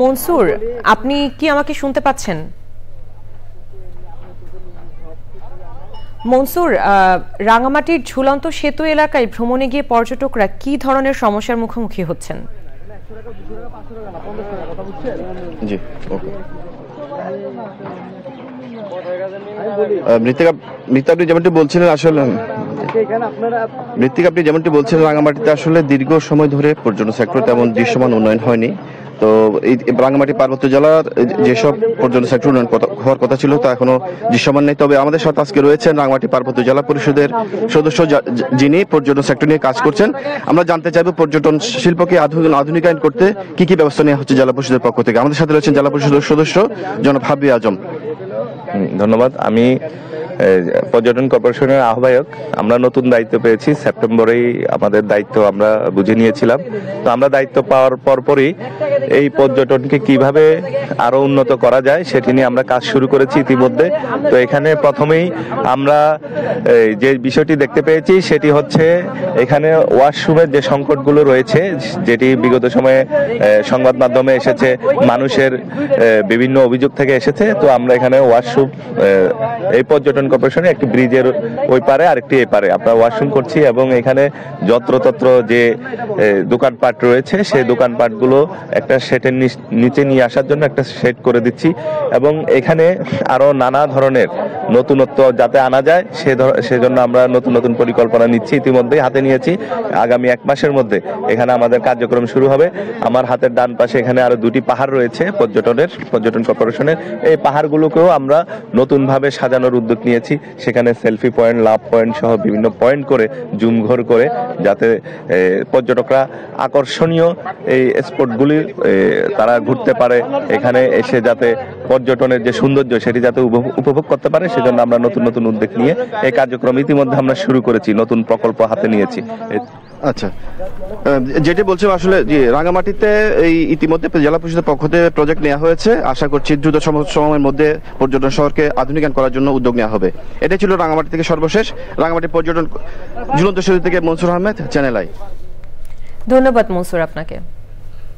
মনসুর, আপনি কি আমাকে শুনতে পাচ্ছেন? মনসুর, রাঙামাটির ঝুলন্ত সেতু এলাকায় ভ্রমণে গিয়ে পর্যটকরা কি ধরনের সমস্যার মুখোমুখি হচ্ছেন? জি, ওকে। মৃত্তিকা, আপনি যেমনটি বলছিলেন আসলে মৃত্তিকা আপনি যেমনটি বলছিলেন রাঙামাটিতে আসলে দীর্ঘ সময় ধরে পর্যটন সেক্টর তেমন দৃশ্যমান উন্নয়ন হয়নি। তো এই রাঙামাটি পার্বত্য জেলার যেসব পর্যটন সেক্টর উন্নয়ন হওয়ার কথা ছিল তা এখনো দৃশ্যমান নেই। তবে আমাদের সাথে আজকে রয়েছেন রাঙামাটি পার্বত্য জেলা পরিষদের সদস্য যিনি পর্যটন সেক্টর নিয়ে কাজ করছেন। আমরা জানতে চাইবো পর্যটন শিল্পকে আধুনিকায়ন করতে কি কি ব্যবস্থা নেওয়া হচ্ছে জেলা পরিষদের পক্ষ থেকে। আমাদের সাথে রয়েছেন জেলা পরিষদের সদস্য জনাব হাবিব আজম। ধন্যবাদ। আমি পর্যটন কর্পোরেশনের আহ্বায়ক। আমরা নতুন দায়িত্ব পেয়েছি, সেপ্টেম্বরেই আমাদের দায়িত্ব আমরা বুঝে নিয়েছিলাম। তো আমরা দায়িত্ব পাওয়ার পরপরই এই পর্যটনকে কিভাবে আরো উন্নত করা যায় সেটি নিয়ে আমরা কাজ শুরু করেছি ইতিমধ্যে। তো এখানে প্রথমেই আমরা যে বিষয়টি দেখতে পেয়েছি সেটি হচ্ছে এখানে ওয়াশরুমের যে সংকটগুলো রয়েছে, যেটি বিগত সময়ে সংবাদ মাধ্যমে এসেছে, মানুষের বিভিন্ন অভিযোগ থেকে এসেছে। তো আমরা এখানে ওয়াশরুম এই পর্যটন কর্পোরেশনে একটি ব্রিজের ওই পারে আরেকটি এই পারে আমরা ওয়াশরুম করছি এবং এখানে যত্রতত্র যে দোকানপাট রয়েছে সেই দোকানপাটগুলো একটা শেডের নিচে নিয়ে আসার জন্য একটা শেড করে দিচ্ছি এবং এখানে আরো নানা ধরনের নতুনত্ব যাতে আনা যায় সেজন্য আমরা নতুন নতুন পরিকল্পনা নিচ্ছি, ইতিমধ্যেই হাতে নিয়েছি। আগামী 1 মাসের মধ্যে এখানে আমাদের কার্যক্রম শুরু হবে। আমার হাতের ডান পাশে এখানে আরো 2টি পাহাড় রয়েছে পর্যটন কর্পোরেশনের। এই পাহাড়গুলোকেও আমরা নতুনভাবে সাজানোর উদ্যোগ নিয়েছি। সেখানে সেলফি পয়েন্ট, লাভ পয়েন্ট সহ বিভিন্ন পয়েন্ট করে জুম ঘর করে যাতে পর্যটকরা আকর্ষণীয় এই স্পটগুলি তারা ঘুরতে পারে, এখানে এসে যাতে পর্যটনের যে সৌন্দর্য সেটি যাতে উপভোগ করতে পারে, সেজন্য আমরা নতুন নতুন উদ্যোগ নিয়ে এই কার্যক্রম ইতিমধ্যে আমরা শুরু করেছি, নতুন প্রকল্প হাতে নিয়েছি। আচ্ছা, যেটি বলছি আসলে রাঙামাটিতে এই ইতিমধ্যে জেলা পরিষদের পক্ষ থেকে প্রজেক্ট নেওয়া হয়েছে। আশা করছি দ্রুত সময়ের মধ্যে পর্যটন শহরকে আধুনিকায়ন করার জন্য উদ্যোগ নেওয়া হবে। এটাই ছিল রাঙামাটি থেকে সর্বশেষ। রাঙামাটি পর্যটন ঝুলন্ত সেতু থেকে মনসুর আহমেদ, চ্যানেল আই। ধন্যবাদ মনসুর আপনাকে।